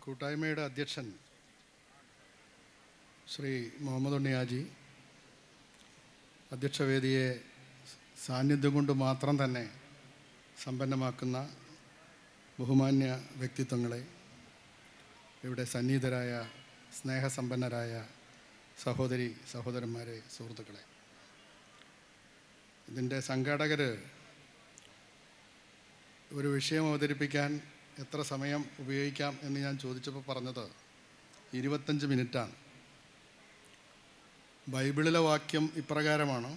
കൂട്ടായ്മയുടെ അധ്യക്ഷൻ ശ്രീ മുഹമ്മദ് ഉണ്ണിയാജി അധ്യക്ഷവേദിയെ സാന്നിധ്യം കൊണ്ട് മാത്രം തന്നെ സമ്പന്നമാക്കുന്ന ബഹുമാന്യ വ്യക്തിത്വങ്ങളെ, ഇവിടെ സന്നിഹിതരായ സ്നേഹസമ്പന്നരായ സഹോദരി സഹോദരന്മാരെ, സുഹൃത്തുക്കളെ, ഇതിൻ്റെ സംഘാടകർ ഒരു വിഷയം അവതരിപ്പിക്കാൻ എത്ര സമയം ഉപയോഗിക്കാം എന്ന് ഞാൻ ചോദിച്ചപ്പോൾ പറഞ്ഞത് 25 മിനിറ്റാണ്. ബൈബിളിലെ വാക്യം ഇപ്രകാരമാണ്: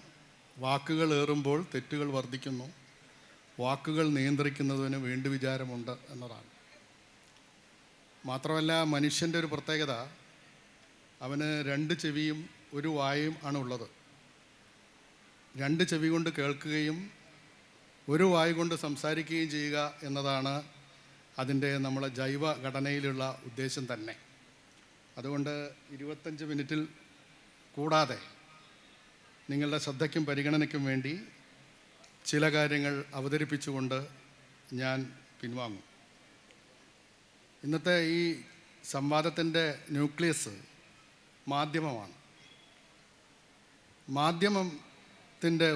വാക്കുകൾ ഏറുമ്പോൾ തെറ്റുകൾ വർദ്ധിക്കുന്നു, വാക്കുകൾ നിയന്ത്രിക്കുന്നതിന് വേണ്ടി വിചാരമുണ്ട് എന്നതാണ്. മാത്രമല്ല, മനുഷ്യൻ്റെ ഒരു പ്രത്യേകത, അവന് 2 ചെവിയും 1 വായും ആണ് ഉള്ളത്. 2 ചെവി കൊണ്ട് കേൾക്കുകയും 1 വായു കൊണ്ട് സംസാരിക്കുകയും ചെയ്യുക എന്നതാണ് അതിൻ്റെ നമ്മളെ ജൈവ ഘടനയിലുള്ള ഉദ്ദേശം തന്നെ. അതുകൊണ്ട് 25 മിനിറ്റിൽ കൂടാതെ നിങ്ങളുടെ ശ്രദ്ധയ്ക്കും പരിഗണനയ്ക്കും വേണ്ടി ചില കാര്യങ്ങൾ അവതരിപ്പിച്ചുകൊണ്ട് ഞാൻ പിൻവാങ്ങും. ഇന്നത്തെ ഈ സംവാദത്തിൻ്റെ ന്യൂക്ലിയസ് മാധ്യമമാണ്. മാധ്യമത്തിൻ്റെ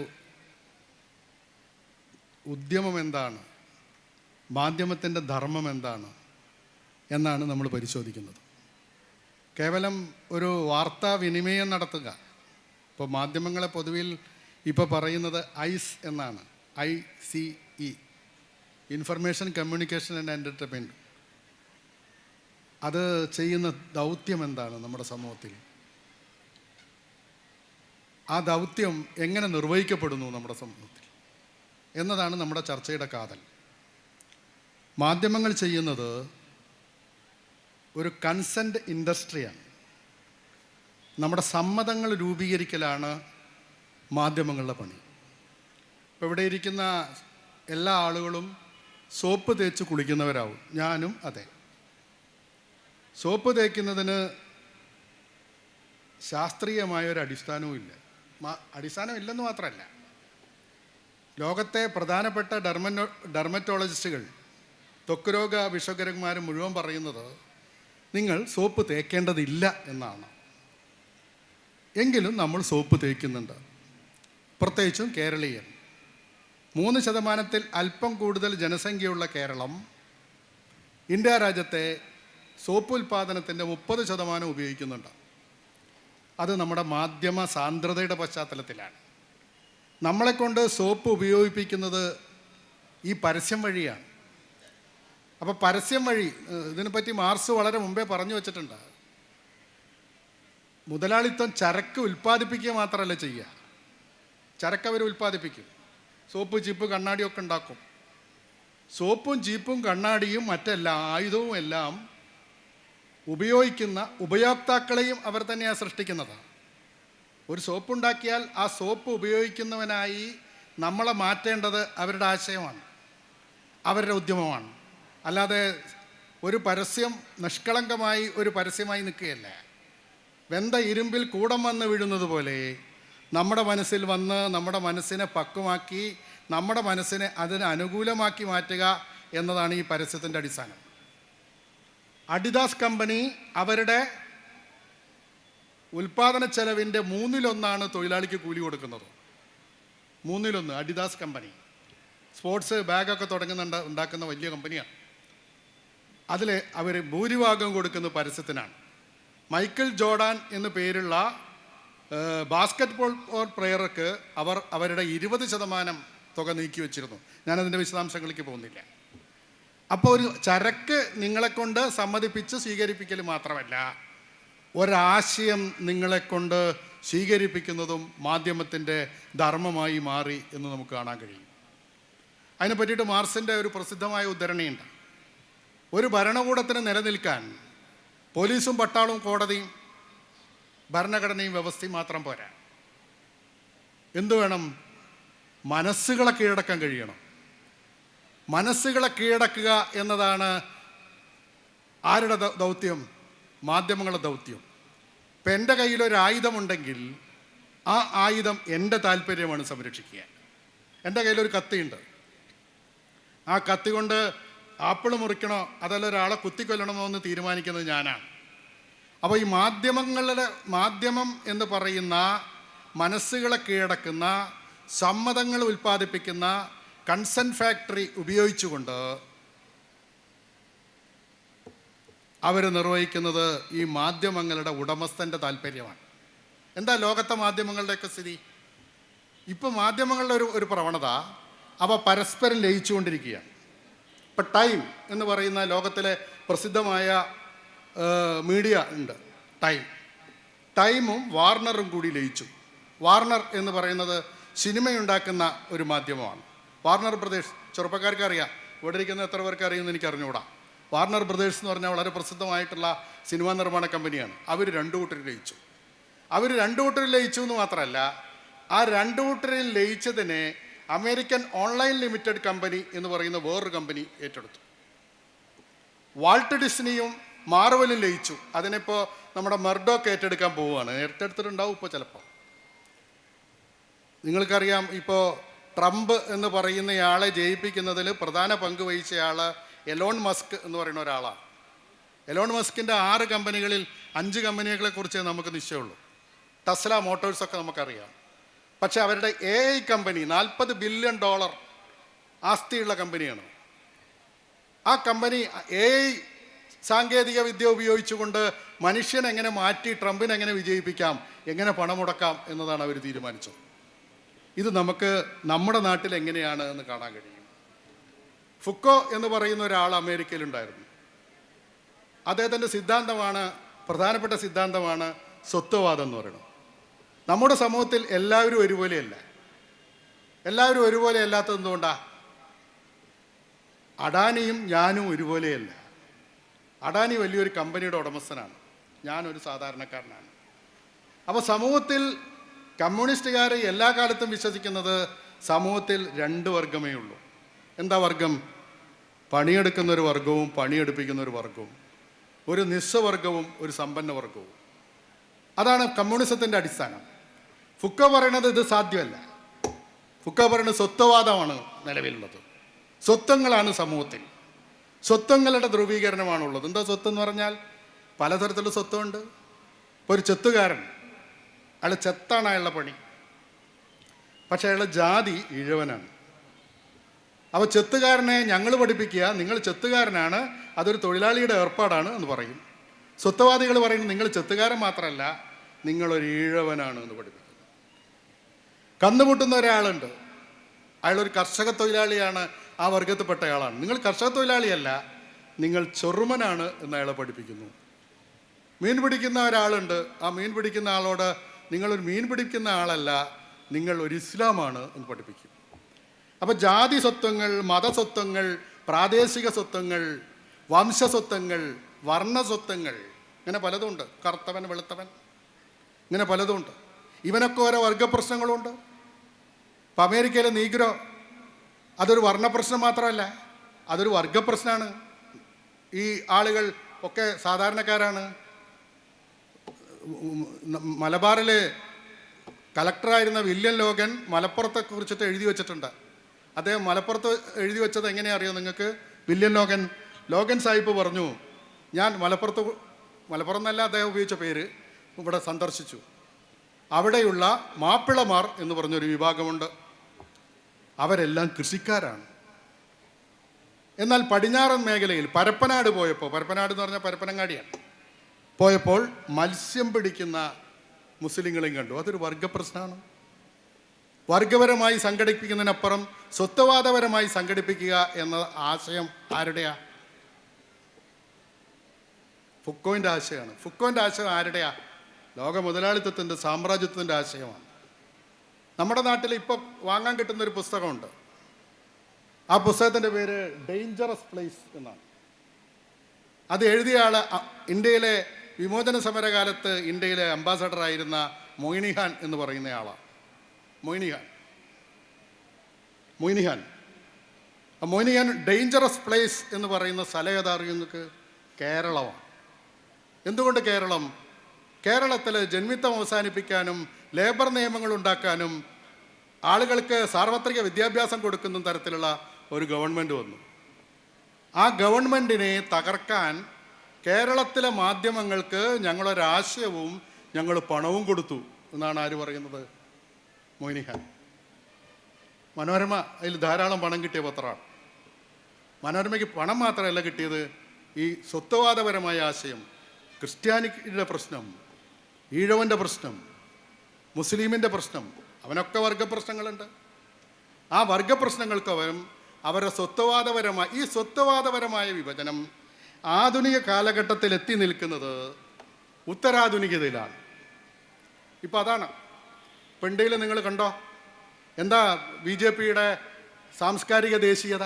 ഉദ്യമം എന്താണ്, മാധ്യമത്തിൻ്റെ ധർമ്മം എന്താണ് എന്നാണ് നമ്മൾ പരിശോധിക്കുന്നത്. കേവലം ഒരു വാർത്താവിനിമയം നടത്തുക. ഇപ്പോൾ മാധ്യമങ്ങളെ പൊതുവിൽ ഇപ്പോൾ പറയുന്നത് ഐസ് എന്നാണ്, ICE, information communication and entertainment. അത് ചെയ്യുന്ന ദൗത്യം എന്താണ് നമ്മുടെ സമൂഹത്തിൽ? ആ ദൗത്യം എങ്ങനെ നിർവഹിക്കപ്പെടുന്നു നമ്മുടെ സമൂഹത്തിൽ എന്നതാണ് നമ്മുടെ ചർച്ചയുടെ കാതൽ. മാധ്യമങ്ങൾ ചെയ്യുന്നത് ഒരു കൺസെൻറ്റ് ഇൻഡസ്ട്രിയാണ്. നമ്മുടെ സമ്മതങ്ങൾ രൂപീകരിക്കലാണ് മാധ്യമങ്ങളുടെ പണി. ഇപ്പോൾ ഇവിടെ ഇരിക്കുന്ന എല്ലാ ആളുകളും സോപ്പ് തേച്ച് കുളിക്കുന്നവരാവും. ഞാനും അതെ. സോപ്പ് തേക്കുന്നതിന് ശാസ്ത്രീയമായൊരു അടിസ്ഥാനവും ഇല്ല. അടിസ്ഥാനം ഇല്ലെന്ന് മാത്രമല്ല, ലോകത്തെ പ്രധാനപ്പെട്ട ഡെർമറ്റോളജിസ്റ്റുകൾ, ത്വക്ക് രോഗ വിഷഗ്വരന്മാർ മുഴുവൻ പറയുന്നത് നിങ്ങൾ സോപ്പ് തേക്കേണ്ടതില്ല എന്നാണ്. എങ്കിലും നമ്മൾ സോപ്പ് തേക്കുന്നുണ്ട്. പ്രത്യേകിച്ചും കേരളീയൻ. 3% അല്പം കൂടുതൽ ജനസംഖ്യയുള്ള കേരളം ഇന്ത്യ രാജ്യത്തെ സോപ്പ് ഉൽപ്പാദനത്തിൻ്റെ 30% ഉപയോഗിക്കുന്നുണ്ട്. അത് നമ്മുടെ മാധ്യമ സാന്ദ്രതയുടെ പശ്ചാത്തലത്തിലാണ്. നമ്മളെക്കൊണ്ട് സോപ്പ് ഉപയോഗിപ്പിക്കുന്നത് ഈ പരസ്യം വഴിയാണ്. അപ്പോൾ പരസ്യം വഴി, ഇതിനെപ്പറ്റി മാർക്സ് വളരെ മുമ്പേ പറഞ്ഞു വച്ചിട്ടുണ്ട്. മുതലാളിത്തം ചരക്ക് ഉൽപ്പാദിപ്പിക്കുക മാത്രമല്ല ചെയ്യുക, ചരക്ക് അവർ ഉൽപ്പാദിപ്പിക്കും. സോപ്പ്, ചീപ്പ്, കണ്ണാടിയൊക്കെ ഉണ്ടാക്കും. സോപ്പും ചീപ്പും കണ്ണാടിയും മറ്റെല്ലാം ആയുധവും എല്ലാം ഉപയോഗിക്കുന്ന ഉപയോക്താക്കളെയും അവർ തന്നെയാണ് സൃഷ്ടിക്കുന്നത്. ഒരു സോപ്പ് ഉണ്ടാക്കിയാൽ ആ സോപ്പ് ഉപയോഗിക്കുന്നവനായി നമ്മളെ മാറ്റേണ്ടത് അവരുടെ ആശയമാണ്, അവരുടെ ഉദ്യമമാണ്. അല്ലാതെ ഒരു പരസ്യം നിഷ്കളങ്കമായി ഒരു പരസ്യമായി നിൽക്കുകയല്ല. വെന്ത ഇരുമ്പിൽ കൂടം വന്ന് വീഴുന്നത് പോലെ നമ്മുടെ മനസ്സിൽ വന്ന് നമ്മുടെ മനസ്സിനെ പക്വമാക്കി നമ്മുടെ മനസ്സിനെ അതിന് അനുകൂലമാക്കി മാറ്റുക എന്നതാണ് ഈ പരസ്യത്തിൻ്റെ അടിസ്ഥാനം. അഡിദാസ് കമ്പനി അവരുടെ ഉൽപ്പാദന ചെലവിൻ്റെ 1/3 തൊഴിലാളിക്ക് കൂലി കൊടുക്കുന്നത്. 1/3. അഡിദാസ് കമ്പനി സ്പോർട്സ് ബാഗൊക്കെ ഉണ്ടാക്കുന്ന വലിയ കമ്പനിയാണ്. അതിൽ അവർ ഭൂരിഭാഗം കൊടുക്കുന്നത് പരസ്യത്തിനാണ്. മൈക്കിൾ ജോർഡാൻ എന്നു പേരുള്ള ബാസ്കറ്റ് ബോൾ പ്ലെയർക്ക് അവരുടെ 20% തുക നീക്കി വച്ചിരുന്നു. ഞാനതിൻ്റെ വിശദാംശങ്ങളിലേക്ക് പോകുന്നില്ല. അപ്പോൾ ഒരു ചരക്ക് നിങ്ങളെക്കൊണ്ട് സമ്മതിപ്പിച്ച് സ്വീകരിപ്പിക്കൽ മാത്രമല്ല, ഒരാശയം നിങ്ങളെക്കൊണ്ട് സ്വീകരിപ്പിക്കുന്നതും മാധ്യമത്തിൻ്റെ ധർമ്മമായി മാറി എന്ന് നമുക്ക് കാണാൻ കഴിയും. അതിനെ പറ്റിയിട്ട് മാർക്സിൻ്റെ ഒരു പ്രസിദ്ധമായ ഉദ്ധരണിയുണ്ട്. ഒരു ഭരണകൂടത്തിന് നിലനിൽക്കാൻ പോലീസും പട്ടാളവും കോടതിയും ഭരണഘടനയും വ്യവസ്ഥയും മാത്രം പോരാ. എന്തു വേണം? മനസ്സുകളെ കീഴടക്കാൻ കഴിയണം. മനസ്സുകളെ കീഴടക്കുക എന്നതാണ് ആരുടെ ദൗത്യം? മാധ്യമങ്ങളുടെ ദൗത്യം. ഇപ്പം എൻ്റെ കയ്യിലൊരു ആയുധമുണ്ടെങ്കിൽ ആ ആയുധം എൻ്റെ താല്പര്യമാണ് സംരക്ഷിക്കുക. എൻ്റെ കയ്യിലൊരു കത്തിയുണ്ട്. ആ കത്തി കൊണ്ട് ആപ്പിൾ മുറിക്കണോ അതല്ല ഒരാളെ കുത്തിക്കൊല്ലണമോ എന്ന് തീരുമാനിക്കുന്നത് ഞാനാണ്. അപ്പോൾ ഈ മാധ്യമം എന്ന് പറയുന്ന മനസ്സുകളെ കീഴടക്കുന്ന, സമ്മതങ്ങൾ ഉൽപ്പാദിപ്പിക്കുന്ന കൺസെൻറ്റ് ഫാക്ടറി ഉപയോഗിച്ചുകൊണ്ട് അവർ നിർവഹിക്കുന്നത് ഈ മാധ്യമങ്ങളുടെ ഉടമസ്ഥൻ്റെ താല്പര്യമാണ്. എന്താ ലോകത്തെ മാധ്യമങ്ങളുടെയൊക്കെ സ്ഥിതി? ഇപ്പോൾ മാധ്യമങ്ങളുടെ ഒരു പ്രവണത അവ പരസ്പരം ലയിച്ചുകൊണ്ടിരിക്കുകയാണ്. ഇപ്പം ടൈം എന്ന് പറയുന്ന ലോകത്തിലെ പ്രസിദ്ധമായ മീഡിയ ഉണ്ട്. ടൈമും വാർണറും കൂടി ലയിച്ചു. വാർണർ എന്ന് പറയുന്നത് സിനിമയുണ്ടാക്കുന്ന ഒരു മാധ്യമമാണ്. വാർണർ ബ്രദേഴ്സ്, ചെറുപ്പക്കാർക്ക് അറിയാം, ഇവിടെ ഇരിക്കുന്ന എത്ര പേർക്ക് അറിയുമെന്ന് എനിക്ക് അറിഞ്ഞുകൂടാ. വാർണർ ബ്രദേഴ്സ് എന്ന് പറഞ്ഞാൽ വളരെ പ്രസിദ്ധമായിട്ടുള്ള സിനിമാ നിർമ്മാണ കമ്പനിയാണ്. അവർ രണ്ടു കൂട്ടരിൽ ലയിച്ചു എന്ന് മാത്രമല്ല, ആ രണ്ടു കൂട്ടരിൽ ലയിച്ചതിനെ അമേരിക്കൻ ഓൺലൈൻ ലിമിറ്റഡ് കമ്പനി എന്ന് പറയുന്ന വേറൊരു കമ്പനി ഏറ്റെടുത്തു. വാൾട്ട് ഡിസ്നിയും മാർവലും ലയിച്ചു. അതിനിപ്പോൾ നമ്മുടെ മെർഡോക്ക് ഏറ്റെടുക്കാൻ പോവുകയാണ്. ഏറ്റെടുത്തിട്ടുണ്ടാവും ഇപ്പോൾ ചിലപ്പോൾ. നിങ്ങൾക്കറിയാം, ഇപ്പോൾ ട്രംപ് എന്ന് പറയുന്നയാളെ ജയിപ്പിക്കുന്നതിൽ പ്രധാന പങ്ക് വഹിച്ചയാൾ എലോൺ മസ്ക് എന്ന് പറയുന്ന ഒരാളാണ്. എലോൺ മസ്കിൻ്റെ 6 കമ്പനികളിൽ 5 കമ്പനികളെക്കുറിച്ച് നമുക്ക് നിശ്ചയമുള്ളൂ. ടെസ്ല മോട്ടോഴ്സൊക്കെ നമുക്കറിയാം. പക്ഷേ അവരുടെ AI കമ്പനി $40 ബില്യൺ ആസ്തിയുള്ള കമ്പനിയാണ്. ആ കമ്പനി AI സാങ്കേതിക വിദ്യ ഉപയോഗിച്ചുകൊണ്ട് മനുഷ്യനെ എങ്ങനെ മാറ്റി ട്രംപിനെ എങ്ങനെ വിജയിപ്പിക്കാം, എങ്ങനെ പണം മുടക്കാം എന്നതാണ് അവർ തീരുമാനിച്ചത്. ഇത് നമുക്ക് നമ്മുടെ നാട്ടിൽ എങ്ങനെയാണ് എന്ന് കാണാൻ കഴിയും. ഫുക്കോ എന്ന് പറയുന്ന ഒരാൾ അമേരിക്കയിലുണ്ടായിരുന്നു. അദ്ദേഹത്തിൻ്റെ പ്രധാനപ്പെട്ട സിദ്ധാന്തമാണ് സ്വത്വവാദം എന്ന് പറയുന്നത്. നമ്മുടെ സമൂഹത്തിൽ എല്ലാവരും ഒരുപോലെയല്ല. എല്ലാവരും ഒരുപോലെ അല്ലാത്തത് എന്തുകൊണ്ടാണ്? അഡാനിയും ഞാനും ഒരുപോലെയല്ല. അഡാനി വലിയൊരു കമ്പനിയുടെ ഉടമസ്ഥനാണ്, ഞാനൊരു സാധാരണക്കാരനാണ്. അപ്പോൾ സമൂഹത്തിൽ കമ്മ്യൂണിസ്റ്റുകാർ എല്ലാ കാലത്തും വിശ്വസിക്കുന്നത് സമൂഹത്തിൽ 2 വർഗമേ ഉള്ളൂ. എന്താ വർഗം? പണിയെടുക്കുന്ന ഒരു വർഗവും പണിയെടുപ്പിക്കുന്ന ഒരു വർഗവും, ഒരു നിസ്സവർഗവും ഒരു സമ്പന്ന വർഗവും. അതാണ് കമ്മ്യൂണിസത്തിൻ്റെ അടിസ്ഥാനം. ഫുക്കോ പറയുന്നത് ഇത് സാധ്യമല്ല. ഫുക്കോ പറയുന്നത് സ്വത്വവാദമാണ് നിലവിലുള്ളത്. സ്വത്വങ്ങളാണ് സമൂഹത്തിൽ, സ്വത്വങ്ങളുടെ ധ്രുവീകരണമാണുള്ളത്. എന്താ സ്വത്ത് എന്ന് പറഞ്ഞാൽ? പലതരത്തിലുള്ള സ്വത്വമുണ്ട്. ഇപ്പോൾ ഒരു ചെത്തുകാരൻ, അയാൾ ചെത്താണ് അയാളുടെ പണി, പക്ഷേ അയാളുടെ ജാതി ഈഴവനാണ്. അപ്പോൾ ചെത്തുകാരനെ ഞങ്ങൾ പഠിപ്പിക്കുക, നിങ്ങൾ ചെത്തുകാരനാണ്, അതൊരു തൊഴിലാളിയുടെ ഏർപ്പാടാണ് എന്ന് പറയും. സ്വത്വവാദികൾ പറയുന്നത് നിങ്ങൾ ചെത്തുകാരൻ മാത്രമല്ല, നിങ്ങളൊരു ഈഴവനാണ് എന്ന് പഠിപ്പിക്കുന്നു. കന്നുമുട്ടുന്ന ഒരാളുണ്ട്, അയാളൊരു കർഷക തൊഴിലാളിയാണ്, ആ വർഗത്തിൽപ്പെട്ട ആളാണ്. നിങ്ങൾ കർഷക തൊഴിലാളിയല്ല, നിങ്ങൾ ചെറുമനാണ് എന്ന് അയാളെ പഠിപ്പിക്കുന്നു. മീൻ പിടിക്കുന്ന ഒരാളുണ്ട്, ആ മീൻ പിടിക്കുന്ന ആളോട് നിങ്ങളൊരു മീൻ പിടിക്കുന്ന ആളല്ല, നിങ്ങൾ ഒരു ഇസ്ലാമാണ് എന്ന് പഠിപ്പിക്കും. അപ്പോൾ ജാതി സ്വത്വങ്ങൾ, മതസ്വത്വങ്ങൾ, പ്രാദേശിക സ്വത്വങ്ങൾ, വംശസ്വത്വങ്ങൾ, വർണ്ണസ്വത്വങ്ങൾ, ഇങ്ങനെ പലതുമുണ്ട്. കറുത്തവൻ, വെളുത്തവൻ, ഇങ്ങനെ പലതുമുണ്ട്. ഇവനൊക്കെ ഓരോ വർഗപ്രശ്നങ്ങളുണ്ട്. ഇപ്പം അമേരിക്കയിലെ നീഗ്രോ അതൊരു വർണ്ണപ്രശ്നം മാത്രമല്ല, അതൊരു വർഗപ്രശ്നമാണ്. ഈ ആളുകൾ ഒക്കെ സാധാരണക്കാരാണ്. മലബാറിലെ കളക്ടറായിരുന്ന വില്യം ലോഗൻ മലപ്പുറത്തെ കുറിച്ചിട്ട് എഴുതി വച്ചിട്ടുണ്ട്. അദ്ദേഹം മലപ്പുറത്ത് എഴുതി വെച്ചത് എങ്ങനെയാ അറിയോ നിങ്ങൾക്ക്? വില്യം ലോഗൻ സാഹിബ് പറഞ്ഞു, ഞാൻ മലപ്പുറം എന്നല്ല അദ്ദേഹം ഉപയോഗിച്ച പേര്, ഇവിടെ സന്ദർശിച്ചു. അവിടെയുള്ള മാപ്പിളമാർ എന്ന് പറഞ്ഞൊരു വിഭാഗമുണ്ട്. അവരെല്ലാം കൃഷിക്കാരാണ്. എന്നാൽ പടിഞ്ഞാറൻ മേഖലയിൽ പരപ്പനാട് പോയപ്പോൾ, പരപ്പനാട് എന്ന് പറഞ്ഞാൽ പരപ്പനങ്ങാടിയാണ്, പോയപ്പോൾ മത്സ്യം പിടിക്കുന്ന മുസ്ലിങ്ങളെയും കണ്ടു. അതൊരു വർഗപ്രശ്നമാണ്. വർഗപരമായി സംഘടിപ്പിക്കുന്നതിനപ്പുറം സ്വത്വവാദപരമായി സംഘടിപ്പിക്കുക എന്ന ആശയം ആരുടെയാ? ഫുക്കോൻ്റെ ആശയമാണ്. ഫുക്കോൻ്റെ ആശയം ആരുടെയാ? ലോക മുതലാളിത്തത്തിൻ്റെ, സാമ്രാജ്യത്തിൻ്റെ ആശയമാണ്. നമ്മുടെ നാട്ടിൽ ഇപ്പോൾ വാങ്ങാൻ കിട്ടുന്നൊരു പുസ്തകമുണ്ട്. ആ പുസ്തകത്തിൻ്റെ പേര് ഡേഞ്ചറസ് പ്ലേസ് എന്നാണ്. അത് എഴുതിയ ആൾ ഇന്ത്യയിലെ വിമോചന സമരകാലത്ത് ഇന്ത്യയിലെ അംബാസഡറായിരുന്ന മൊയ്നിഹാൻ എന്ന് പറയുന്ന ആളാണ്. മൊയ്നിഹാൻ ഡേഞ്ചറസ് പ്ലേസ് എന്ന് പറയുന്ന സ്ഥലം ഏതാറിയുന്നക്ക് കേരളമാണ്. എന്തുകൊണ്ട് കേരളം? കേരളത്തിൽ ജന്മിത്തം അവസാനിപ്പിക്കാനും ലേബർ നിയമങ്ങൾ ഉണ്ടാക്കാനും ആളുകൾക്ക് സാർവത്രിക വിദ്യാഭ്യാസം കൊടുക്കുന്ന തരത്തിലുള്ള ഒരു ഗവൺമെൻറ് വന്നു. ആ ഗവൺമെൻറ്റിനെ തകർക്കാൻ കേരളത്തിലെ മാധ്യമങ്ങൾക്ക് ഞങ്ങളൊരാശയവും ഞങ്ങൾ പണവും കൊടുത്തു എന്നാണ് ആര് പറയുന്നത്? മൊയ്നിഹാൻ. മനോരമ അതിൽ ധാരാളം പണം കിട്ടിയ പത്രമാണ്. മനോരമയ്ക്ക് പണം മാത്രമല്ല കിട്ടിയത്, ഈ സ്വത്വവാദപരമായ ആശയം, ക്രിസ്ത്യാനിയുടെ പ്രശ്നം, ഈഴവൻ്റെ പ്രശ്നം, മുസ്ലിമിൻ്റെ പ്രശ്നം, അവനൊക്കെ വർഗപ്രശ്നങ്ങളുണ്ട്. ആ വർഗപ്രശ്നങ്ങൾക്ക് അവരുടെ ഈ സ്വത്വവാദപരമായ വിഭജനം ആധുനിക കാലഘട്ടത്തിൽ എത്തി നിൽക്കുന്നത് ഉത്തരാധുനികതയിലാണ്. ഇപ്പം അതാണ്. ഇപ്പം ഇന്ത്യയിൽ നിങ്ങൾ കണ്ടോ, എന്താ BJPയുടെ സാംസ്കാരിക ദേശീയത?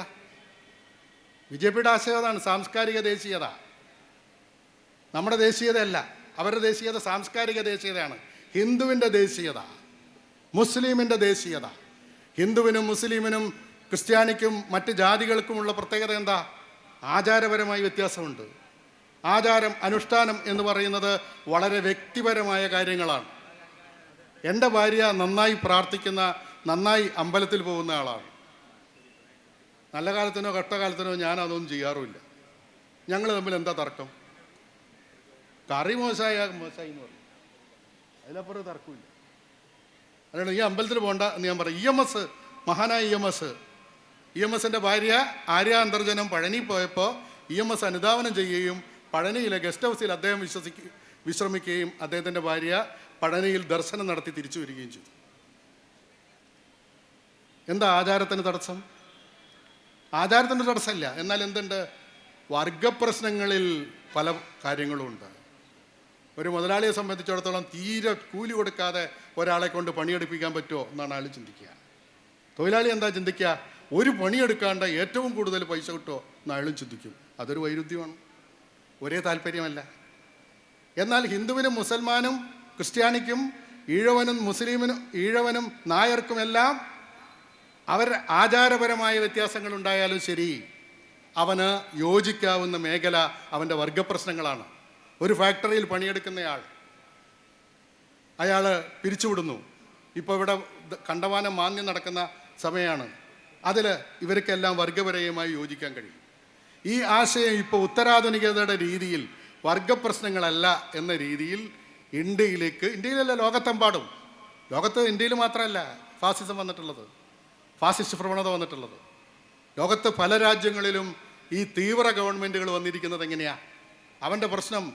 BJPയുടെ ആശയം അതാണ്, സാംസ്കാരിക ദേശീയത. നമ്മുടെ ദേശീയതയല്ല, അവരുടെ ദേശീയത സാംസ്കാരിക ദേശീയതയാണ്. ഹിന്ദുവിൻ്റെ ദേശീയത, മുസ്ലിമിൻ്റെ ദേശീയത. ഹിന്ദുവിനും മുസ്ലിമിനും ക്രിസ്ത്യാനിക്കും മറ്റ് ജാതികൾക്കുമുള്ള പ്രത്യേകത എന്താ? ആചാരപരമായ വ്യത്യാസമുണ്ട്. ആചാരം, അനുഷ്ഠാനം എന്ന് പറയുന്നത് വളരെ വ്യക്തിപരമായ കാര്യങ്ങളാണ്. എൻ്റെ ഭാര്യ നന്നായി പ്രാർത്ഥിക്കുന്ന, നന്നായി അമ്പലത്തിൽ പോകുന്ന ആളാണ്. നല്ല കാലത്തിനോ കഷ്ടകാലത്തിനോ ഞാൻ അതൊന്നും ചെയ്യാറുമില്ല. ഞങ്ങൾ തമ്മിൽ എന്താ തർക്കം? കറി മോശമായി എന്ന് പറയും, അതിലപ്പുറം തർക്കമില്ല. അതുകൊണ്ട് ഈ അമ്പലത്തിൽ പോകണ്ട എന്ന് ഞാൻ പറയും. EMS, മഹാനായ EMSൻ്റെ ഭാര്യ ആര്യ അന്തർജനം പഴനി പോയപ്പോൾ EMS അനുധാവനം ചെയ്യുകയും പഴനിയിലെ ഗസ്റ്റ് ഹൗസിൽ അദ്ദേഹം വിശ്രമിക്കുകയും അദ്ദേഹത്തിൻ്റെ ഭാര്യ പഴനിയിൽ ദർശനം നടത്തി തിരിച്ചു വരികയും ചെയ്തു. എന്താ ആചാരത്തിന് തടസ്സം? ആചാരത്തിന് തടസ്സമില്ല. എന്നാൽ എന്തുണ്ട്? വർഗപ്രശ്നങ്ങളിൽ പല കാര്യങ്ങളുമുണ്ട്. ഒരു മുതലാളിയെ സംബന്ധിച്ചിടത്തോളം തീരെ കൂലി കൊടുക്കാതെ ഒരാളെ കൊണ്ട് പണിയെടുപ്പിക്കാൻ പറ്റുമോ എന്നാണ് ആൾ ചിന്തിക്കുക. തൊഴിലാളി എന്താ ചിന്തിക്കുക? ഒരു പണിയെടുക്കാണ്ട് ഏറ്റവും കൂടുതൽ പൈസ കിട്ടുമോ എന്ന് അയാളും ചിന്തിക്കും. അതൊരു വൈരുദ്ധ്യമാണ്, ഒരേ താല്പര്യമല്ല. എന്നാൽ ഹിന്ദുവിനും മുസൽമാനും ക്രിസ്ത്യാനിക്കും ഈഴവനും നായർക്കുമെല്ലാം അവർ ആചാരപരമായ വ്യത്യാസങ്ങളുണ്ടായാലും ശരി, അവന് യോജിക്കാവുന്ന മേഖല അവൻ്റെ വർഗപ്രശ്നങ്ങളാണ്. ഒരു ഫാക്ടറിയിൽ പണിയെടുക്കുന്നയാൾ, അയാൾ പിരിച്ചുവിടുന്നു. ഇപ്പോൾ ഇവിടെ കണ്ടമാനം മാന്യം നടക്കുന്ന സമയമാണ്. അതിൽ ഇവർക്കെല്ലാം വർഗപരമായി യോജിക്കാൻ കഴിയും. ഈ ആശയം ഇപ്പോൾ ഉത്തരാധുനികതയുടെ രീതിയിൽ വർഗപ്രശ്നങ്ങളല്ല എന്ന രീതിയിൽ ഇന്ത്യയിലല്ല, ലോകത്തെമ്പാടും, ഇന്ത്യയിൽ മാത്രമല്ല ഫാസിസം വന്നിട്ടുള്ളത്, ഫാസിസ്റ്റ് പ്രവണത വന്നിട്ടുള്ളത്. ലോകത്ത് പല രാജ്യങ്ങളിലും ഈ തീവ്ര ഗവൺമെൻറ്റുകൾ വന്നിരിക്കുന്നത് എങ്ങനെയാണ്? അവൻ്റെ പ്രശ്നം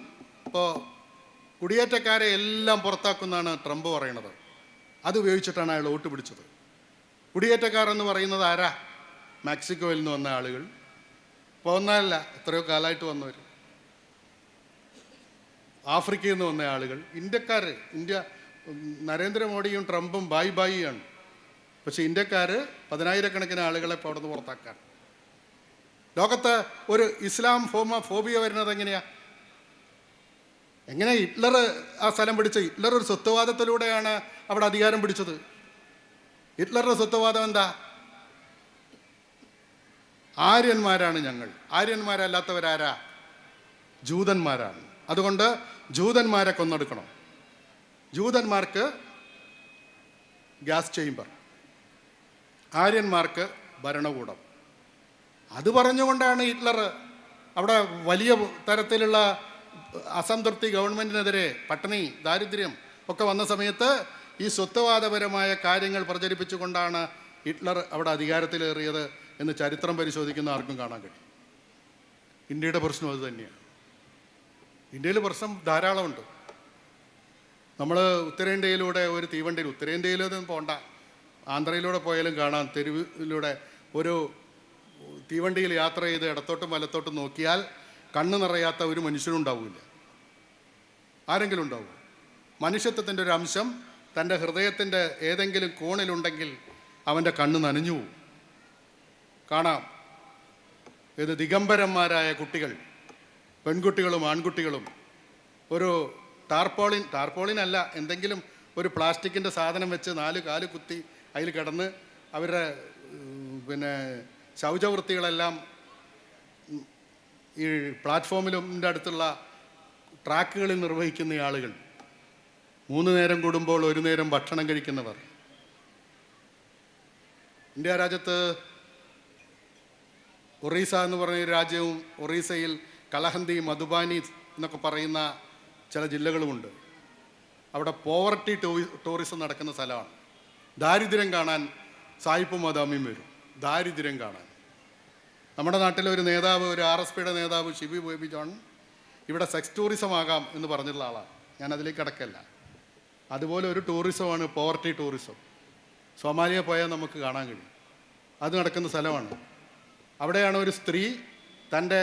ഇപ്പോൾ കുടിയേറ്റക്കാരെ എല്ലാം പുറത്താക്കുമെന്നാണ് ട്രംപ് പറയണത്. അത് ഉപയോഗിച്ചിട്ടാണ് അയാൾ വോട്ട് പിടിച്ചത്. കുടിയേറ്റക്കാർ എന്ന് പറയുന്നത് ആരാ? മെക്സിക്കോയിൽ നിന്ന് വന്ന ആളുകൾ, പോകുന്നതല്ല, എത്രയോ കാലമായിട്ട് വന്നവർ, ആഫ്രിക്കയിൽ നിന്ന് വന്ന ആളുകൾ, ഇന്ത്യ നരേന്ദ്രമോദിയും ട്രംപും ബായിയാണ്. പക്ഷേ ഇന്ത്യക്കാർ 10,000-കണക്കിന് ആളുകളെ ഇപ്പോൾ അവിടെ നിന്ന് പുറത്താക്കാൻ. ലോകത്ത് ഒരു ഇസ്ലാം ഫോബിയ വരുന്നത് എങ്ങനെയാണ്? ഹിറ്റ്ലർ ആ സ്ഥലം പിടിച്ച ഹിറ്റ്ലർ ഒരു സ്വത്വവാദത്തിലൂടെയാണ് അവിടെ അധികാരം പിടിച്ചത്. ഹിറ്റ്ലറുടെ സ്വത്വവാദം എന്താ? ആര്യന്മാരാണ് ഞങ്ങൾ. ആര്യന്മാരല്ലാത്തവരാരാ? ജൂതന്മാരാണ്. അതുകൊണ്ട് ജൂതന്മാരെ കൊന്നെടുക്കണം. ജൂതന്മാർക്ക് ഗ്യാസ് ചേംബർ, ആര്യന്മാർക്ക് ഭരണകൂടം. അത് പറഞ്ഞുകൊണ്ടാണ് ഹിറ്റ്ലർ അവിടെ വലിയ തരത്തിലുള്ള അസംതൃപ്തി ഗവൺമെൻറ്റിനെതിരെ, പട്ടിണി, ദാരിദ്ര്യം ഒക്കെ വന്ന സമയത്ത് ഈ സ്വത്വവാദപരമായ കാര്യങ്ങൾ പ്രചരിപ്പിച്ചുകൊണ്ടാണ് ഹിറ്റ്ലർ അവിടെ അധികാരത്തിലേറിയത് എന്ന് ചരിത്രം പരിശോധിക്കുന്ന ആർക്കും കാണാൻ കഴിയും. ഇന്ത്യയുടെ പ്രശ്നം അത് തന്നെയാണ്. ഇന്ത്യയിൽ പ്രശ്നം ധാരാളമുണ്ട്. നമ്മൾ ഉത്തരേന്ത്യയിലൂടെ ഒരു തീവണ്ടിയിൽ, ഉത്തരേന്ത്യയിലൊന്നും പോണ്ട, ആന്ധ്രയിലൂടെ പോയാലും കാണാം, തെരുവിലൂടെ ഒരു തീവണ്ടിയിൽ യാത്ര ചെയ്ത് ഇടത്തോട്ടും വലത്തോട്ടും നോക്കിയാൽ കണ്ണ് നിറയാത്ത ഒരു മനുഷ്യനും ഉണ്ടാവില്ല. ആരെങ്കിലും ഉണ്ടാവും? മനുഷ്യത്വത്തിൻ്റെ ഒരു അംശം തൻ്റെ ഹൃദയത്തിൻ്റെ ഏതെങ്കിലും കോണിലുണ്ടെങ്കിൽ അവൻ്റെ കണ്ണ് നനഞ്ഞു പോവും. കാണാം, ഇത് ദിഗംബരന്മാരായ കുട്ടികൾ, പെൺകുട്ടികളും ആൺകുട്ടികളും ഒരു ടാർപോളിനല്ല, എന്തെങ്കിലും ഒരു പ്ലാസ്റ്റിക്കിൻ്റെ സാധനം വെച്ച് 4 കാല് കുത്തി അതിൽ കിടന്ന് അവരുടെ ശൗചവൃത്തികളെല്ലാം ഈ പ്ലാറ്റ്ഫോമിൻ്റെ അടുത്തുള്ള ട്രാക്കുകളിൽ നിർവഹിക്കുന്ന ആളുകൾ, 3 നേരം കൂടുമ്പോൾ 1 നേരം ഭക്ഷണം കഴിക്കുന്നവർ. ഇന്ത്യ രാജ്യത്ത് ഒറീസ എന്ന് പറഞ്ഞ ഒരു രാജ്യവും ഒറീസയിൽ കലഹന്തി, മധുബാനി എന്നൊക്കെ പറയുന്ന ചില ജില്ലകളുമുണ്ട്. അവിടെ പോവർട്ടി ടൂറിസം നടക്കുന്ന സ്ഥലമാണ്. ദാരിദ്ര്യം കാണാൻ സായിപ്പും മദാമിയും വരും, ദാരിദ്ര്യം കാണാൻ. നമ്മുടെ നാട്ടിലെ ഒരു നേതാവ്, ഒരു RSPയുടെ നേതാവ് ഷിബി ബേബി ജോൺ ഇവിടെ സെക്സ് ടൂറിസം ആകാം എന്ന് പറഞ്ഞിട്ടുള്ള ആളാണ്. ഞാൻ അതിലേക്ക് കടക്കല്ല. അതുപോലെ ഒരു ടൂറിസമാണ് പോവർട്ടി ടൂറിസം. സോമാലിയ പോയാൽ നമുക്ക് കാണാൻ കഴിയും. അത് നടക്കുന്ന സ്ഥലമാണ്. അവിടെയാണ് ഒരു സ്ത്രീ തൻ്റെ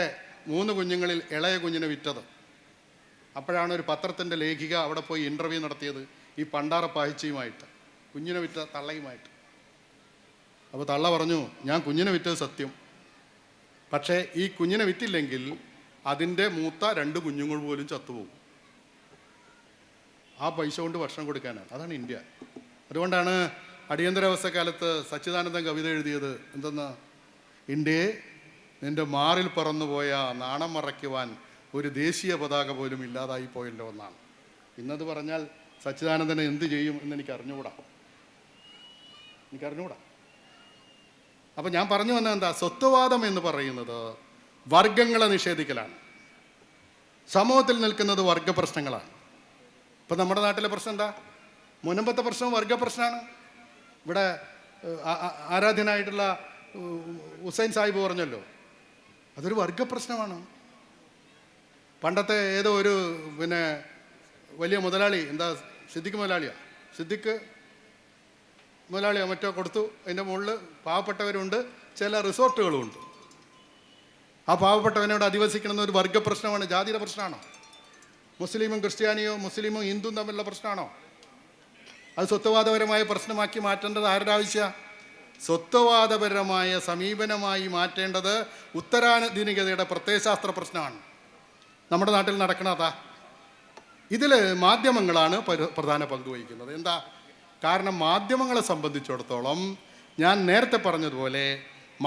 3 കുഞ്ഞുങ്ങളിൽ ഇളയ കുഞ്ഞിനെ വിറ്റത്. അപ്പോഴാണ് ഒരു പത്രത്തിൻ്റെ ലേഖിക അവിടെ പോയി ഇൻ്റർവ്യൂ നടത്തിയത് ഈ പണ്ടാറ പായിച്ചയുമായിട്ട്, കുഞ്ഞിനെ വിറ്റ തള്ളയുമായിട്ട്. അപ്പോൾ തള്ള പറഞ്ഞു, ഞാൻ കുഞ്ഞിനെ വിറ്റത് സത്യം, പക്ഷേ ഈ കുഞ്ഞിനെ വിറ്റില്ലെങ്കിൽ അതിൻ്റെ മൂത്ത 2 കുഞ്ഞുങ്ങൾ പോലും ചത്തുപോകും. ആ പൈസ കൊണ്ട് ഭക്ഷണം കൊടുക്കാനാണ്. അതാണ് ഇന്ത്യ. അതുകൊണ്ടാണ് അടിയന്തരാവസ്ഥക്കാലത്ത് സച്ചിദാനന്ദൻ കവിത എഴുതിയത് എന്തെന്ന്, ഇന്ത്യയെ നിൻ്റെ മാറിൽ പറന്നുപോയ നാണം മറയ്ക്കുവാൻ ഒരു ദേശീയ പതാക പോലും ഇല്ലാതായി പോയല്ലോ എന്നാണ്. ഇന്നത് പറഞ്ഞാൽ സച്ചിദാനന്ദനെ എന്ത് ചെയ്യും എന്ന് എനിക്കറിഞ്ഞുകൂടാ. അപ്പം ഞാൻ പറഞ്ഞു വന്നത് എന്താ, സ്വത്വവാദം എന്ന് പറയുന്നത് വർഗങ്ങളെ നിഷേധിക്കലാണ്. സമൂഹത്തിൽ നിൽക്കുന്നത് വർഗ പ്രശ്നങ്ങളാണ്. ഇപ്പം നമ്മുടെ നാട്ടിലെ പ്രശ്നം എന്താ, മുനമ്പത്തെ പ്രശ്നം വർഗ പ്രശ്നമാണ്. ഇവിടെ ആരാധ്യനായിട്ടുള്ള ഹുസൈൻ സാഹിബ് പറഞ്ഞല്ലോ, അതൊരു വർഗ പ്രശ്നമാണ്. പണ്ടത്തെ ഏതോ ഒരു വലിയ മുതലാളി, എന്താ സിദ്ദിഖ് മുതലാളിയോ മറ്റോ കൊടുത്തു. അതിൻ്റെ മുകളിൽ പാവപ്പെട്ടവരുണ്ട്, ചില റിസോർട്ടുകളുമുണ്ട്. ആ പാവപ്പെട്ടവനോട് അധിവസിക്കണമെന്ന ഒരു വർഗ പ്രശ്നമാണ്, ജാതിയുടെ പ്രശ്നമാണോ? മുസ്ലിമും ക്രിസ്ത്യാനിയോ മുസ്ലിമും ഹിന്ദുവും തമ്മിലുള്ള പ്രശ്നമാണോ? അത് സ്വത്വവാദപരമായ പ്രശ്നമാക്കി മാറ്റേണ്ടത് ആരുടെ ആവശ്യമാണ്? സ്വത്വവാദപരമായ സമീപനമായി മാറ്റേണ്ടത് ഉത്തരാധുനികതയുടെ പ്രത്യയശാസ്ത്ര പ്രശ്നമാണ്. നമ്മുടെ നാട്ടിൽ നടക്കണതാ. ഇതിൽ മാധ്യമങ്ങളാണ് പ്രധാന പങ്ക് വഹിക്കുന്നത്. എന്താ കാരണം? മാധ്യമങ്ങളെ സംബന്ധിച്ചിടത്തോളം ഞാൻ നേരത്തെ പറഞ്ഞതുപോലെ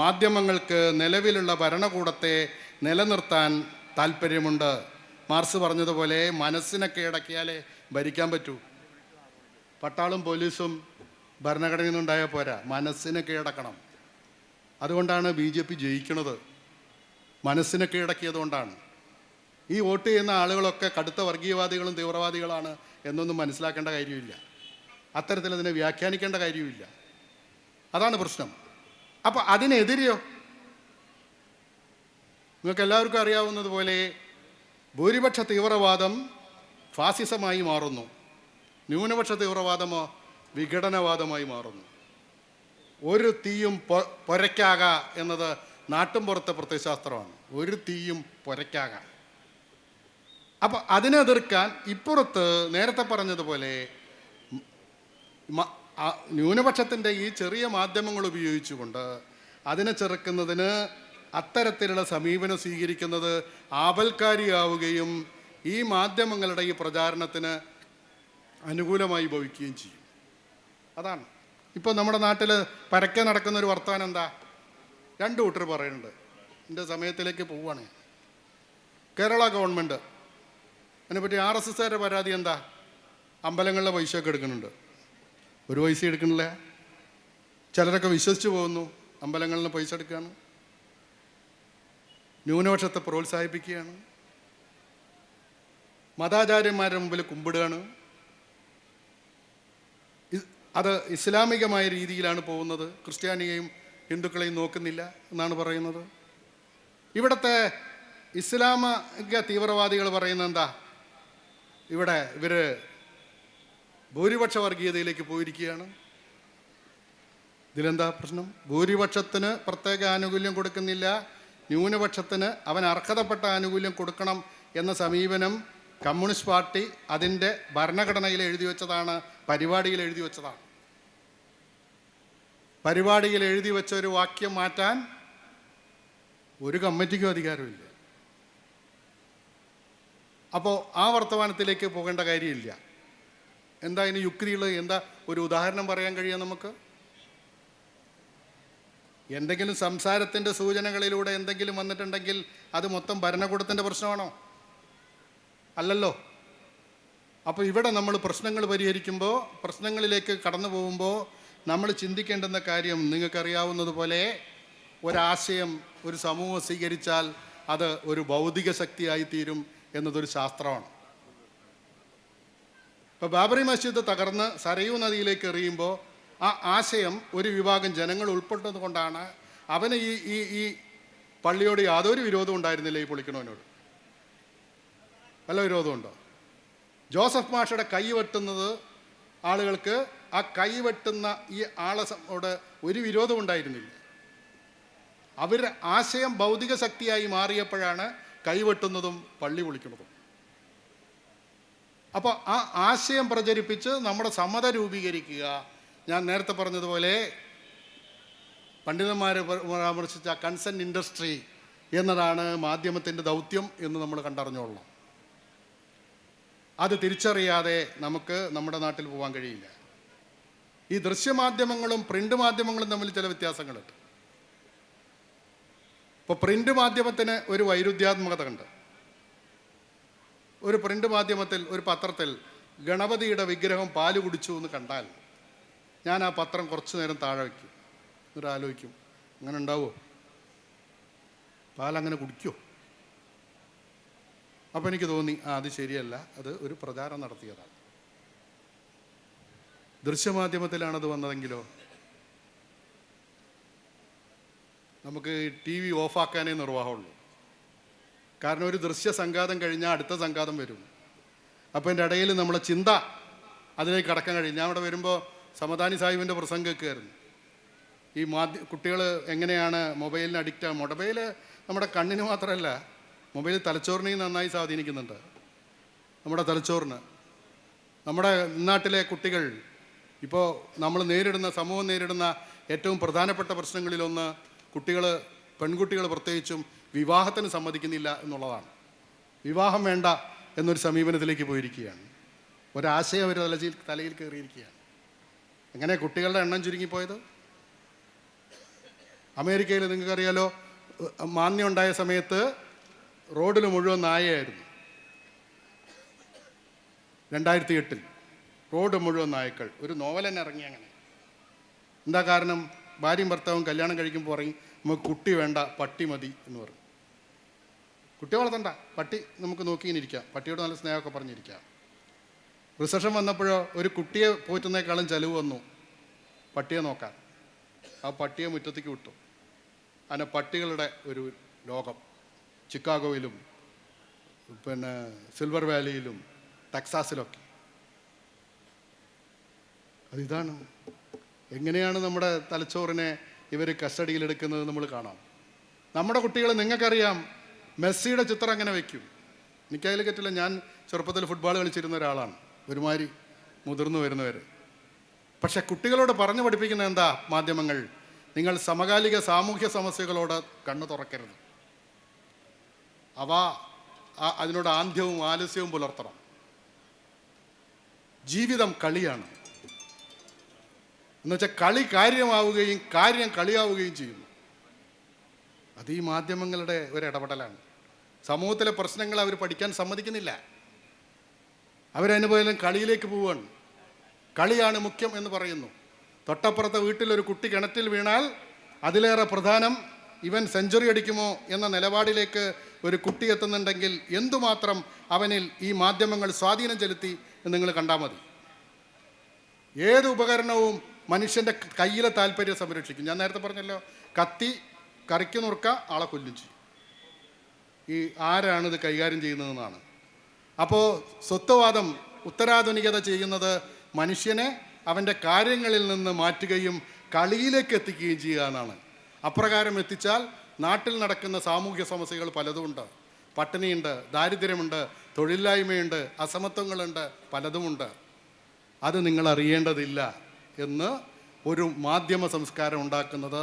മാധ്യമങ്ങൾക്ക് നിലവിലുള്ള ഭരണകൂടത്തെ നിലനിർത്താൻ താല്പര്യമുണ്ട്. മാർക്സ് പറഞ്ഞതുപോലെ മനസ്സിനെ കീഴടക്കിയാലേ ഭരിക്കാൻ പറ്റൂ. പട്ടാളും പോലീസും ഭരണഘടനയിൽ നിന്നുണ്ടായാൽ പോരാ, മനസ്സിനെ കീഴടക്കണം. അതുകൊണ്ടാണ് BJP ജയിക്കുന്നത്, മനസ്സിനെ കീഴടക്കിയത് കൊണ്ടാണ്. ഈ വോട്ട് ചെയ്യുന്ന ആളുകളൊക്കെ കടുത്ത വർഗീയവാദികളും തീവ്രവാദികളാണ് എന്നൊന്നും മനസ്സിലാക്കേണ്ട കാര്യമില്ല. അത്തരത്തിൽ അതിനെ വ്യാഖ്യാനിക്കേണ്ട കാര്യമില്ല. അതാണ് പ്രശ്നം. അപ്പം അതിനെതിരെയോ, നിങ്ങൾക്ക് എല്ലാവർക്കും അറിയാവുന്നതുപോലെ ഭൂരിപക്ഷ തീവ്രവാദം ഫാസിസമായി മാറുന്നു, ന്യൂനപക്ഷ തീവ്രവാദമോ വിഘടനവാദമായി മാറുന്നു. ഒരു തീയും പൊരയ്ക്കാക എന്നത് നാട്ടുംപുറത്തെ പ്രത്യയശാസ്ത്രമാണ്. ഒരു തീയും പൊരയ്ക്കാക. അപ്പം അതിനെ എതിർക്കാൻ ഇപ്പുറത്ത് നേരത്തെ പറഞ്ഞതുപോലെ ന്യൂനപക്ഷത്തിൻ്റെ ഈ ചെറിയ മാധ്യമങ്ങൾ ഉപയോഗിച്ചുകൊണ്ട് അതിനെ ചെറുക്കുന്നതിന് അത്തരത്തിലുള്ള സമീപനം സ്വീകരിക്കുന്നത് ആപൽക്കാരിയാവുകയും ഈ മാധ്യമങ്ങളുടെ ഈ പ്രചാരണത്തിന് അനുകൂലമായി ഭവിക്കുകയും ചെയ്യും. അതാണ് ഇപ്പോൾ നമ്മുടെ നാട്ടിൽ പരക്കെ നടക്കുന്ന ഒരു വർത്തമാനം എന്താ, 2 കൂട്ടർ പറയുന്നുണ്ട്. എൻ്റെ സമയത്തിലേക്ക് പോവുകയാണ്. കേരള ഗവൺമെൻറ് അതിനെപ്പറ്റി RSSകാരുടെ പരാതി എന്താ, അമ്പലങ്ങളിലെ പൈസയൊക്കെ എടുക്കുന്നുണ്ട്. ഒരു പൈസ എടുക്കണില്ല. ചിലരൊക്കെ വിശ്വസിച്ച് പോകുന്നു അമ്പലങ്ങളിൽ നിന്ന് പൈസ എടുക്കുകയാണ്, ന്യൂനപക്ഷത്തെ പ്രോത്സാഹിപ്പിക്കുകയാണ്, മതാചാര്യന്മാരുടെ മുമ്പിൽ കുമ്പിടുകയാണ്. അത് ഇസ്ലാമികമായ രീതിയിലാണ് പോകുന്നത്. ക്രിസ്ത്യാനിയെയും ഹിന്ദുക്കളെയും നോക്കുന്നില്ല എന്നാണ് പറയുന്നത്. ഇവിടുത്തെ ഇസ്ലാമിക തീവ്രവാദികൾ പറയുന്നത് എന്താ, ഇവർ ഭൂരിപക്ഷ വർഗീയതയിലേക്ക് പോയിരിക്കുകയാണ്. ഇതിലെന്താ പ്രശ്നം? ഭൂരിപക്ഷത്തിന് പ്രത്യേക ആനുകൂല്യം കൊടുക്കുന്നില്ല, ന്യൂനപക്ഷത്തിന് അവൻ അർഹതപ്പെട്ട ആനുകൂല്യം കൊടുക്കണം എന്ന സമീപനം കമ്മ്യൂണിസ്റ്റ് പാർട്ടി അതിൻ്റെ ഭരണഘടനയിൽ എഴുതി വെച്ചതാണ്, പരിപാടിയിൽ എഴുതി വെച്ചതാണ്. പരിപാടിയിൽ എഴുതി വെച്ച ഒരു വാക്യം മാറ്റാൻ ഒരു കമ്മിറ്റിക്കും അധികാരമില്ല. അപ്പോൾ ആ വർത്തമാനത്തിലേക്ക് പോകേണ്ട കാര്യമില്ല. എന്താ ഇതിന് യുക്തികൾ? എന്താ ഒരു ഉദാഹരണം പറയാൻ കഴിയാം നമുക്ക്? എന്തെങ്കിലും സംസാരത്തിൻ്റെ സൂചനകളിലൂടെ എന്തെങ്കിലും വന്നിട്ടുണ്ടെങ്കിൽ അത് മൊത്തം ഭരണകൂടത്തിൻ്റെ പ്രശ്നമാണോ? അല്ലല്ലോ. അപ്പോൾ ഇവിടെ നമ്മൾ പ്രശ്നങ്ങൾ പരിഹരിക്കുമ്പോൾ, പ്രശ്നങ്ങളിലേക്ക് കടന്നു പോകുമ്പോൾ നമ്മൾ ചിന്തിക്കേണ്ടുന്ന കാര്യം നിങ്ങൾക്കറിയാവുന്നതുപോലെ ഒരാശയം, ഒരു സമൂഹം സ്വീകരിച്ചാൽ അത് ഒരു ഭൗതിക ശക്തിയായി തീരും എന്നതൊരു ശാസ്ത്രമാണ്. ഇപ്പോൾ ബാബറി മസ്ജിദ് തകർന്ന് സരയൂ നദിയിലേക്ക് എറിയുമ്പോൾ ആ ആശയം ഒരു വിഭാഗം ജനങ്ങൾ ഉൾപ്പെട്ടത് കൊണ്ടാണ് അവന് ഈ പള്ളിയോട് യാതൊരു വിരോധവും ഉണ്ടായിരുന്നില്ല. ഈ പൊളിക്കണവനോട് വല്ല വിരോധമുണ്ടോ? ജോസഫ് മാഷയുടെ കൈ വെട്ടുന്നത് ആളുകൾക്ക് ആ കൈ വെട്ടുന്ന ഈ ആളോട് ഒരു വിരോധം ഉണ്ടായിരുന്നില്ല. അവരുടെ ആശയം ഭൗതിക ശക്തിയായി മാറിയപ്പോഴാണ് കൈവെട്ടുന്നതും പള്ളി പൊളിക്കുന്നതും. അപ്പോൾ ആ ആശയം പ്രചരിപ്പിച്ച് നമ്മുടെ സമ്മതം രൂപീകരിക്കുക. ഞാൻ നേരത്തെ പറഞ്ഞതുപോലെ പണ്ഡിതന്മാർ പരാമർശിച്ച കൺസെൻറ്റ് ഇൻഡസ്ട്രി എന്നതാണ് മാധ്യമത്തിൻ്റെ ദൗത്യം എന്ന് നമ്മൾ കണ്ടറിഞ്ഞോളണം. അത് തിരിച്ചറിയാതെ നമുക്ക് നമ്മുടെ നാട്ടിൽ പോകാൻ കഴിയില്ല. ഈ ദൃശ്യമാധ്യമങ്ങളും പ്രിൻ്റ് മാധ്യമങ്ങളും തമ്മിൽ ചില വ്യത്യാസങ്ങളുണ്ട്. ഇപ്പോൾ പ്രിൻ്റ് മാധ്യമത്തിന് ഒരു വൈരുദ്ധ്യാത്മകത ഉണ്ട്. ഒരു പ്രിൻ്റ് മാധ്യമത്തിൽ, ഒരു പത്രത്തിൽ ഗണപതിയുടെ വിഗ്രഹം പാല് കുടിച്ചു എന്ന് കണ്ടാൽ ഞാൻ ആ പത്രം കുറച്ച് നേരം താഴെ വയ്ക്കും. എന്നിട്ട് ആലോചിക്കും, അങ്ങനെ ഉണ്ടാവുമോ? പാലങ്ങനെ കുടിക്കുമോ? അപ്പോൾ എനിക്ക് തോന്നി, അത് ശരിയല്ല, അത് ഒരു പ്രചാരം നടത്തിയതാണ്. ദൃശ്യമാധ്യമത്തിലാണത് വന്നതെങ്കിലോ നമുക്ക് TV ഓഫാക്കാനേ നിർവാഹമുള്ളൂ. കാരണം ഒരു ദൃശ്യ സംഘാതം കഴിഞ്ഞാൽ അടുത്ത സംഘാതം വരും. അപ്പോൾ എൻ്റെ ഇടയിൽ നമ്മളെ ചിന്ത അതിലേക്ക് കടക്കാൻ കഴിയും. ഞാൻ ഇവിടെ വരുമ്പോൾ സമദാനി സാഹിബിൻ്റെ പ്രസംഗം കേൾക്കുമായിരുന്നു. ഈ കുട്ടികൾ എങ്ങനെയാണ് മൊബൈലിന് അഡിക്റ്റ് ആകും. മൊബൈൽ നമ്മുടെ കണ്ണിന് മാത്രമല്ല, മൊബൈൽ തലച്ചോറിനെയും നന്നായി സ്വാധീനിക്കുന്നുണ്ട്. നമ്മുടെ തലച്ചോറിന്, നമ്മുടെ നാട്ടിലെ കുട്ടികൾ ഇപ്പോൾ നമ്മൾ സമൂഹം നേരിടുന്ന ഏറ്റവും പ്രധാനപ്പെട്ട പ്രശ്നങ്ങളിലൊന്ന് പെൺകുട്ടികൾ പ്രത്യേകിച്ചും വിവാഹത്തിന് സമ്മതിക്കുന്നില്ല എന്നുള്ളതാണ്. വിവാഹം വേണ്ട എന്നൊരു സമീപനത്തിലേക്ക് പോയിരിക്കുകയാണ്. ഒരാശയം അവർ തലയിൽ കയറിയിരിക്കുകയാണ്. എങ്ങനെ കുട്ടികളുടെ എണ്ണം ചുരുങ്ങിപ്പോയത്? അമേരിക്കയിൽ നിങ്ങൾക്കറിയാലോ, മാന്ദ്യം ഉണ്ടായ സമയത്ത് റോഡിൽ മുഴുവൻ നായയായിരുന്നു. 2008 റോഡ് മുഴുവൻ നായ്ക്കൾ. ഒരു നോവൽ തന്നെ ഇറങ്ങി അങ്ങനെ. എന്താ കാരണം? ഭാര്യയും ഭർത്താവും കല്യാണം കഴിക്കുമ്പോൾ പറയും, നമുക്ക് കുട്ടി വേണ്ട, പട്ടി മതി എന്ന് പറയും. കുട്ടിയെ വളർത്തണ്ട, പട്ടി നമുക്ക് നോക്കിയിരിക്കാം, പട്ടിയോട് നല്ല സ്നേഹമൊക്കെ പറഞ്ഞിരിക്കാം. റിസപ്ഷൻ വന്നപ്പോഴോ ഒരു കുട്ടിയെ പോറ്റുന്നേക്കാളും ചെലവ് വന്നു പട്ടിയെ നോക്കാൻ. ആ പട്ടിയെ മുറ്റത്തേക്ക് വിട്ടു. അങ്ങനെ പട്ടികളുടെ ഒരു ലോകം ചിക്കാഗോയിലും സിൽവർ വാലിയിലും ടെക്സാസിലൊക്കെ. അതിതാണ് എങ്ങനെയാണ് നമ്മുടെ തലച്ചോറിനെ ഇവർ കസ്റ്റഡിയിലെടുക്കുന്നത് നമ്മൾ കാണാം. നമ്മുടെ കുട്ടികൾ, നിങ്ങൾക്കറിയാം, മെസ്സിയുടെ ചിത്രം അങ്ങനെ വയ്ക്കും. എനിക്കതിൽ പറ്റില്ല. ഞാൻ ചെറുപ്പത്തിൽ ഫുട്ബോൾ കളിച്ചിരുന്ന ഒരാളാണ്, ഒരുമാതിരി മുതിർന്നു വരുന്നവർ. പക്ഷെ കുട്ടികളോട് പറഞ്ഞു പഠിപ്പിക്കുന്ന എന്താ? മാധ്യമങ്ങൾ, നിങ്ങൾ സമകാലിക സാമൂഹ്യ സമസ്യകളോട് കണ്ണു തുറക്കരുത്. അതിനോട് ആന്ധ്യവും ആലസ്യവും പുലർത്തണം. ജീവിതം കളിയാണ് എന്നുവെച്ചാൽ കളി കാര്യമാവുകയും കാര്യം കളിയാവുകയും ചെയ്യുന്നു. അത് ഈ മാധ്യമങ്ങളുടെ ഒരു ഇടപെടലാണ്. സമൂഹത്തിലെ പ്രശ്നങ്ങൾ അവർ പഠിക്കാൻ സമ്മതിക്കുന്നില്ല. അവരനുഭവം കളിയിലേക്ക് പോവുകയാണ്. കളിയാണ് മുഖ്യം എന്ന് പറയുന്നു. തൊട്ടപ്പുറത്തെ വീട്ടിലൊരു കുട്ടി കിണറ്റിൽ വീണാൽ അതിലേറെ പ്രധാനം ഇവൻ സെഞ്ചുറി അടിക്കുമോ എന്ന നിലപാടിലേക്ക് ഒരു കുട്ടി എത്തുന്നുണ്ടെങ്കിൽ എന്തുമാത്രം അവനിൽ ഈ മാധ്യമങ്ങൾ സ്വാധീനം ചെലുത്തി എന്ന് നിങ്ങൾ കണ്ടാൽ മതി. ഏത് ഉപകരണവും മനുഷ്യൻ്റെ കയ്യിലെ താല്പര്യം സംരക്ഷിക്കും. ഞാൻ നേരത്തെ പറഞ്ഞല്ലോ, കത്തി കറിക്ക് നുറുക്ക, ആളെ കൊല്ലും ചെയ്യും. ഈ ആരാണിത് കൈകാര്യം ചെയ്യുന്നതെന്നാണ്. അപ്പോൾ സ്വത്വവാദം, ഉത്തരാധുനികത ചെയ്യുന്നത് മനുഷ്യനെ അവൻ്റെ കാര്യങ്ങളിൽ നിന്ന് മാറ്റുകയും കളിയിലേക്ക് എത്തിക്കുകയും ചെയ്യുക എന്നാണ്. അപ്രകാരം എത്തിച്ചാൽ നാട്ടിൽ നടക്കുന്ന സാമൂഹ്യ സമസ്യകൾ പലതുമുണ്ട്. പട്ടിണിയുണ്ട്, ദാരിദ്ര്യമുണ്ട്, തൊഴിലില്ലായ്മയുണ്ട്, അസമത്വങ്ങളുണ്ട്, പലതുമുണ്ട്. അത് നിങ്ങൾ അറിയേണ്ടതില്ല എന്ന് ഒരു മാധ്യമ സംസ്കാരം ഉണ്ടാക്കുന്നത്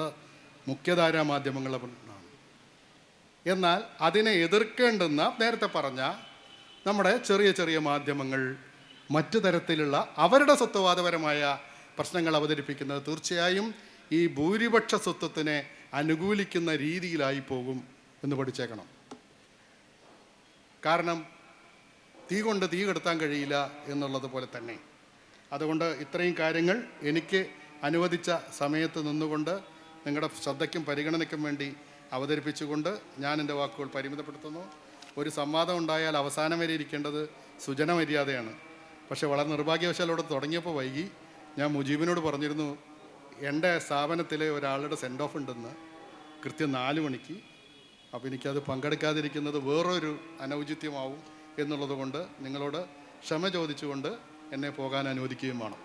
മുഖ്യധാരാ മാധ്യമങ്ങളാണ്. എന്നാൽ അതിനെ എതിർക്കേണ്ടുന്ന, നേരത്തെ പറഞ്ഞ നമ്മുടെ ചെറിയ ചെറിയ മാധ്യമങ്ങൾ മറ്റു തരത്തിലുള്ള അവരുടെ സ്വത്വവാദപരമായ പ്രശ്നങ്ങൾ അവതരിപ്പിക്കുന്നത് തീർച്ചയായും ഈ ഭൂരിപക്ഷ സ്വത്വത്തിനെ അനുകൂലിക്കുന്ന രീതിയിലായി പോകും എന്ന് പഠിച്ചേക്കണം. കാരണം തീ കൊണ്ട് തീ കെടുത്താൻ കഴിയില്ല എന്നുള്ളത് പോലെ തന്നെ. അതുകൊണ്ട് ഇത്രയും കാര്യങ്ങൾ എനിക്ക് അനുവദിച്ച സമയത്ത് നിന്നുകൊണ്ട് നിങ്ങളുടെ ശ്രദ്ധയ്ക്കും പരിഗണനയ്ക്കും വേണ്ടി അവതരിപ്പിച്ചുകൊണ്ട് ഞാൻ എൻ്റെ വാക്കുകൾ പരിമിതപ്പെടുത്തുന്നു. ഒരു സംവാദം ഉണ്ടായാൽ അവസാനം വരെ ഇരിക്കേണ്ടത് സുജന മര്യാദയാണ്. പക്ഷേ വളരെ നിർഭാഗ്യവശാൽ അവിടെ തുടങ്ങിയപ്പോൾ വൈകി. ഞാൻ മുജീബിനോട് പറഞ്ഞിരുന്നു, എൻ്റെ സ്ഥാപനത്തിലെ ഒരാളുടെ സെൻഡ് ഓഫ് ഉണ്ടെന്ന് കൃത്യം 4 മണിക്ക്. അപ്പോൾ എനിക്കത് പങ്കെടുക്കാതിരിക്കുന്നത് വേറൊരു അനൗചിത്യമാവും എന്നുള്ളത് കൊണ്ട് നിങ്ങളോട് ക്ഷമ ചോദിച്ചുകൊണ്ട് എന്നെ പോകാൻ അനുവദിക്കുകയും വേണം.